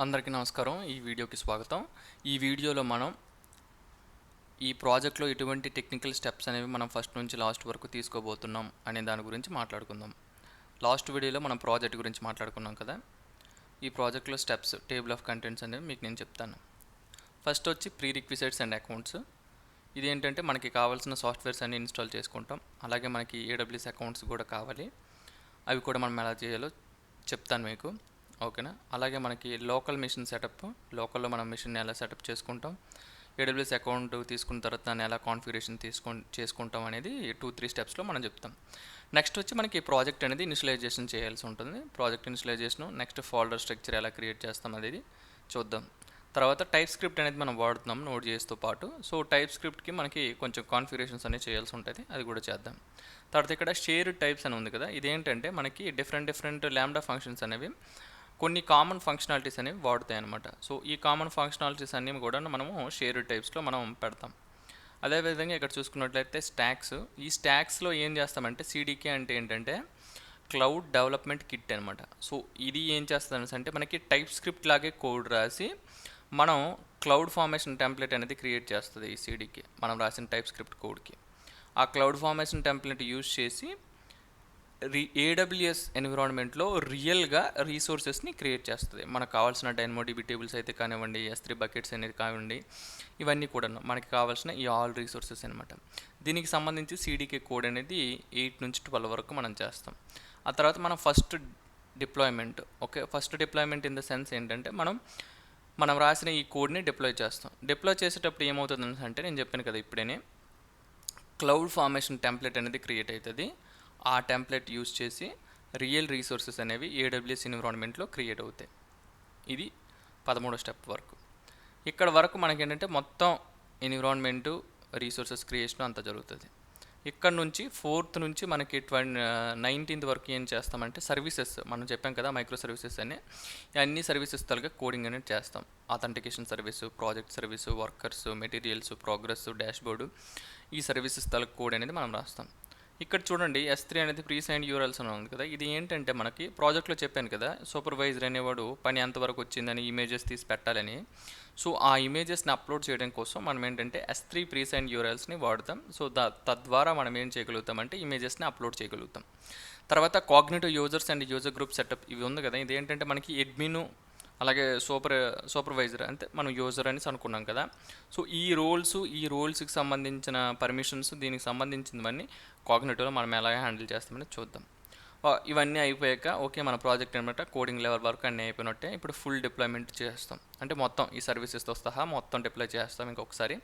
అందరికీ నమస్కారం. ఈ వీడియోకి స్వాగతం. ఈ వీడియోలో మనం ఈ ప్రాజెక్ట్లో ఎటువంటి టెక్నికల్ స్టెప్స్ అనేవి మనం ఫస్ట్ నుంచి లాస్ట్ వరకు తీసుకోబోతున్నాం అనే దాని గురించి మాట్లాడుకుందాం. లాస్ట్ వీడియోలో మనం ప్రాజెక్ట్ గురించి మాట్లాడుకున్నాం కదా. ఈ ప్రాజెక్ట్లో స్టెప్స్, టేబుల్ ఆఫ్ కంటెంట్స్ అనేవి మీకు నేను చెప్తాను. ఫస్ట్ వచ్చి ప్రీ రిక్విజిట్స్ అండ్ అకౌంట్స్. ఇది ఏంటంటే మనకి కావాల్సిన సాఫ్ట్వేర్స్ అన్ని ఇన్స్టాల్ చేసుకుంటాం. అలాగే మనకి AWS అకౌంట్స్ కూడా కావాలి. అవి కూడా మనం ఎలా చేయాలో చెప్తాను మీకు. ఓకేనా. అలాగే మనకి లోకల్ మిషన్ సెటప్, లోకల్లో మనం మిషన్ ఎలా సెటప్ చేసుకుంటాం, AWS అకౌంట్ తీసుకున్న తర్వాత దాన్ని ఎలా కాన్ఫిగరేషన్ చేసుకుంటాం అనేది 2-3 స్టెప్స్లో మనం చెప్తాం. నెక్స్ట్ వచ్చి మనకి ప్రాజెక్ట్ అనేది ఇనిషియలైజేషన్ చేయాల్సి ఉంటుంది. Project initialization, next folder structure ఎలా క్రియేట్ చేస్తాం అనేది చూద్దాం. తర్వాత టైప్ స్క్రిప్ట్ అనేది మనం వాడుతున్నాం Node.js పాటు. సో టైప్ స్క్రిప్ట్కి మనకి కొంచెం కాన్ఫిగరేషన్స్ అనేవి చేయాల్సి ఉంటుంది, అది కూడా చేద్దాం. తర్వాత ఇక్కడ షేర్ టైప్స్ అని ఉంది కదా, ఇదేంటంటే మనకి డిఫరెంట్ ల్యాండా ఫంక్షన్స్ అనేవి కొన్ని కామన్ ఫంక్షనాలిటీస్ అనేవి వాడుతాయి అనమాట. సో ఈ కామన్ ఫంక్షనాలిటీస్ అన్నీ కూడా మనము షేర్ టైప్స్లో మనం పెడతాం. అదేవిధంగా ఇక్కడ చూసుకున్నట్లయితే స్టాక్స్. ఈ స్టాక్స్లో ఏం చేస్తామంటే CDK అంటే ఏంటంటే క్లౌడ్ డెవలప్మెంట్ కిట్ అనమాట. సో ఇది ఏం చేస్తుంది అంటే మనకి టైప్ స్క్రిప్ట్ లాగే కోడ్ రాసి మనం క్లౌడ్ ఫార్మేషన్ టెంప్లెట్ అనేది క్రియేట్ చేస్తుంది ఈ CDK, మనం రాసిన టైప్ స్క్రిప్ట్ కోడ్కి. ఆ క్లౌడ్ ఫార్మేషన్ టెంప్లెట్ యూజ్ చేసి AWS ఎన్విరాన్మెంట్లో రియల్గా రీసోర్సెస్ని క్రియేట్ చేస్తుంది. మనకు కావాల్సిన DynamoDB టేబుల్స్ అయితే కానివ్వండి, S3 బకెట్స్ అనేది కానివ్వండి, ఇవన్నీ కూడా మనకి కావాల్సిన ఈ ఆల్ రీసోర్సెస్ అనమాట. దీనికి సంబంధించి CDK కోడ్ అనేది 8 నుంచి 12 వరకు మనం చేస్తాం. ఆ తర్వాత మనం first deployment, first deployment in the sense ఏంటంటే మనం రాసిన ఈ కోడ్ని డిప్లాయ్ చేస్తాం. డిప్లాయ్ చేసేటప్పుడు ఏమవుతుంది అంటే నేను చెప్పాను కదా ఇప్పుడేనే, క్లౌడ్ ఫార్మేషన్ టెంప్లెట్ అనేది క్రియేట్ అవుతుంది. ఆ టెంప్లెట్ యూజ్ చేసి రియల్ రీసోర్సెస్ అనేవి AWS ఎన్విరాన్మెంట్లో క్రియేట్ అవుతాయి. ఇది 13వ స్టెప్ వరకు. ఇక్కడ వరకు మనకి ఏంటంటే మొత్తం ఎన్విరాన్మెంటు, రీసోర్సెస్ క్రియేషన్ అంతా జరుగుతుంది. ఇక్కడ నుంచి 4th నుంచి మనకి 19th వరకు ఏం చేస్తామంటే సర్వీసెస్, మనం చెప్పాం కదా మైక్రో సర్వీసెస్ అని, అన్ని సర్వీసెస్ తలగా కోడింగ్ అనేది చేస్తాం. Authentication service, project service, workers, materials, progress, dashboard, ఈ సర్వీసెస్ తలగా కోడ్ అనేది మనం రాస్తాం. ఇక్కడ చూడండి S3 అనేది ప్రీసైన్డ్ URLs అని ఉంది కదా, ఇది ఏంటంటే మనకి ప్రాజెక్ట్లో చెప్పాను కదా సూపర్వైజర్ అనేవాడు పని ఎంతవరకు వచ్చిందని ఇమేజెస్ తీసి పెట్టాలని. సో ఆ ఇమేజెస్ని అప్లోడ్ చేయడం కోసం మనం ఏంటంటే S3 ప్రీసైన్డ్ URLsని వాడతాం. సో తద్వారా మనం ఏం చేయగలుగుతామంటే ఇమేజెస్ని అప్లోడ్ చేయగలుగుతాం. తర్వాత cognitive users and user group setup ఇవి ఉంది కదా, ఇది ఏంటంటే మనకి అడ్మిన్ అలాగే సూపర్వైజర్ అంటే మనం యూజర్ అనేసి అనుకున్నాం కదా. సో ఈ రోల్స్కి సంబంధించిన పర్మిషన్స్, దీనికి సంబంధించినవన్నీ కాగ్నిటివ్లో మనం ఎలా హ్యాండిల్ చేస్తామని చూద్దాం. ఇవన్నీ అయిపోయాక మన ప్రాజెక్ట్ అనమాట కోడింగ్ లెవెల్ వరకు అన్నీ అయిపోయినట్టే. ఇప్పుడు ఫుల్ డిప్లాయ్మెంట్ చేస్తాం, అంటే మొత్తం ఈ సర్వీసెస్తో సహా మొత్తం డిప్లాయ్ చేస్తాం. ఇంకొకసారి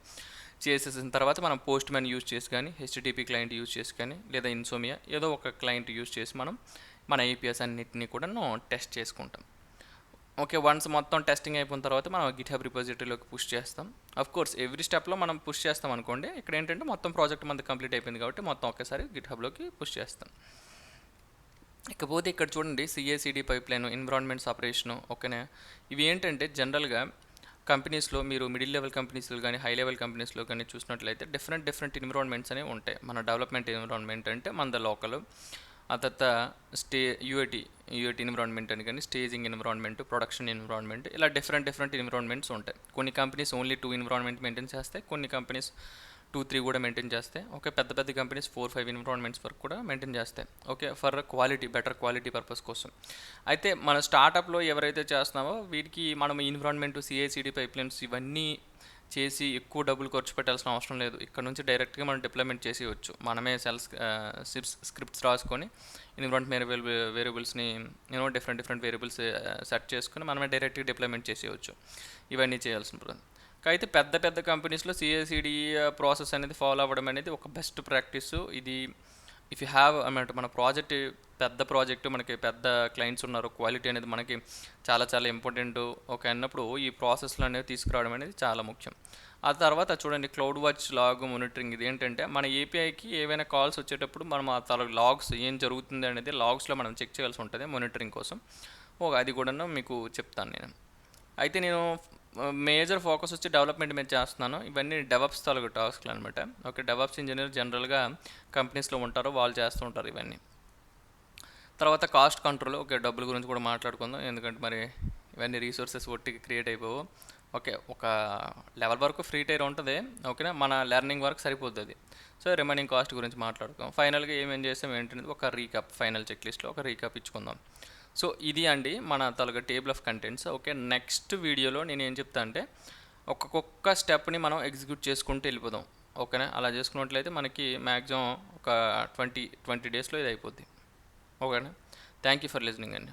చేసేసిన తర్వాత మనం పోస్ట్ మ్యాన్ యూజ్ చేసి కానీ, HTTP క్లయింట్ యూజ్ చేసి కానీ, లేదా ఇన్సోమియా ఏదో ఒక క్లయింట్ యూజ్ చేసి మన APIs అన్నిటినీ కూడా టెస్ట్ చేసుకుంటాం. వన్స్ మొత్తం టెస్టింగ్ అయిపోయిన తర్వాత మనం GitHub రిపోజిటరీలోకి పుష్ చేస్తాం. కోర్స్ ఎవ్రీ స్టెప్లో మనం పుష్ చేస్తాం అనుకోండి. ఇక్కడ ఏంటంటే మొత్తం ప్రాజెక్ట్ మనది కంప్లీట్ అయిపోయింది కాబట్టి మొత్తం ఒకేసారి GitHubలోకి పుష్ చేస్తాం. ఇకపోతే ఇక్కడ చూడండి CI/CD పైప్లైన్, ఎన్విరాన్మెంట్ సపరేషను. ఓకేనా. ఇవి ఏంటంటే జనరల్గా కంపెనీస్లో మీరు మిడిల్ లెవెల్ కంపెనీస్లో కానీ, హై లెవెల్ కంపెనీస్లో కానీ చూసినట్లయితే డిఫరెంట్ ఎన్విరాన్మెంట్స్ అనేవి ఉంటాయి. మన డెవలప్మెంట్ ఎన్విరాన్మెంట్ అంటే మన లోకల్, ఆ తర్వాత UAT ఎన్విరాన్మెంట్ అని కానీ, స్టేజింగ్ ఎన్విరాన్మెంట్, ప్రొడక్షన్ ఎన్విరాన్మెంట్, ఇలా డిఫరెంట్ ఎన్విరాన్మెంట్స్ ఉంటాయి. కొన్ని కంపెనీస్ ఓన్లీ 2 ఎన్విరాన్మెంట్ మెయింటైన్ చేస్తాయి, కొన్ని కంపెనీస్ 2-3 కూడా మెయింటైన్ చేస్తాయి. పెద్ద కంపెనీస్ 4-5 ఎన్విరాన్మెంట్స్ వరకు కూడా మెయింటైన్ చేస్తాయి. ఫర్ బెటర్ క్వాలిటీ పర్పస్ కోసం. అయితే మన స్టార్టప్లో ఎవరైతే చేస్తున్నామో వీటికి మనం ఎన్విరాన్మెంట్, CI/CD పైప్లైన్స్ ఇవన్నీ చేసి ఎక్కువ డబ్బులు ఖర్చు పెట్టాల్సిన అవసరం లేదు. ఇక్కడ నుంచి డైరెక్ట్గా మనం డిప్లాయ్మెంట్ చేసేయచ్చు. మనమే స్క్రిప్ట్స్ రాసుకొని ఎన్విరాన్మెంట్ వేరియబుల్స్ని డిఫరెంట్ వేరియబుల్స్ సెట్ చేసుకుని మనమే డైరెక్ట్గా డిప్లాయ్మెంట్ చేసేయచ్చు. ఇవన్నీ చేయాల్సిన పని. అయితే పెద్ద కంపెనీస్లో CI/CD ప్రాసెస్ అనేది ఫాలో అవ్వడం అనేది ఒక బెస్ట్ ప్రాక్టీస్. ఇది ఇఫ్ యూ హ్యావ్ అన్నమాట మన పెద్ద ప్రాజెక్టు, మనకి పెద్ద క్లయింట్స్ ఉన్నారు, క్వాలిటీ అనేది మనకి చాలా ఇంపార్టెంట్. అన్నప్పుడు ఈ ప్రాసెస్లు అనేవి తీసుకురావడం అనేది చాలా ముఖ్యం. ఆ తర్వాత చూడండి క్లౌడ్ వాచ్ లాగ్ మానిటరింగ్. ఇది ఏంటంటే మన APIకి ఏవైనా కాల్స్ వచ్చేటప్పుడు మనం ఆ లాగ్స్ ఏం జరుగుతుంది అనేది లాగ్స్లో మనం చెక్ చేయాల్సి ఉంటుంది మానిటరింగ్ కోసం. అది కూడా మీకు చెప్తాను నేను. అయితే నేను మేజర్ ఫోకస్ వచ్చి డెవలప్మెంట్ మీద చేస్తున్నాను. ఇవన్నీ డెవలప్స్ తాలూకు టాస్క్లు అనమాట. డెవలప్స్ ఇంజనీర్ జనరల్గా కంపెనీస్లో ఉంటారు, వాళ్ళు చేస్తూ ఉంటారు ఇవన్నీ. తర్వాత కాస్ట్ కంట్రోల్, డబ్బుల గురించి కూడా మాట్లాడుకుందాం. ఎందుకంటే మరి ఇవన్నీ రీసోర్సెస్ ఒట్టిగా క్రియేట్ అయిపోవు. ఓకే. ఒక లెవెల్ వరకు ఫ్రీ టైర్ ఉంటుంది. ఓకేనా? మన లెర్నింగ్ వరకు సరిపోతుంది. సో రిమైనింగ్ కాస్ట్ గురించి మాట్లాడుకుందాం. ఫైనల్గా ఏమేం చేస్తాం ఏంటనేది ఒక రీకాప్, ఫైనల్ చెక్ లిస్ట్లో ఒక రీకాప్ ఇచ్చుకుందాం. సో ఇది అండి మన తాలూకా table of contents. Okay, next వీడియోలో నేను ఏం చెప్తా అంటే ఒక్కొక్క స్టెప్ని మనం ఎగ్జిక్యూట్ చేసుకుంటూ వెళ్ళిపోదాం. ఓకేనా? అలా చేసుకున్నట్లయితే మనకి మ్యాక్సిమం ఒక 20 డేస్లో ఇది అయిపోద్ది. ఓకేనా? థ్యాంక్ యూ ఫర్ లిజనింగ్ అండి.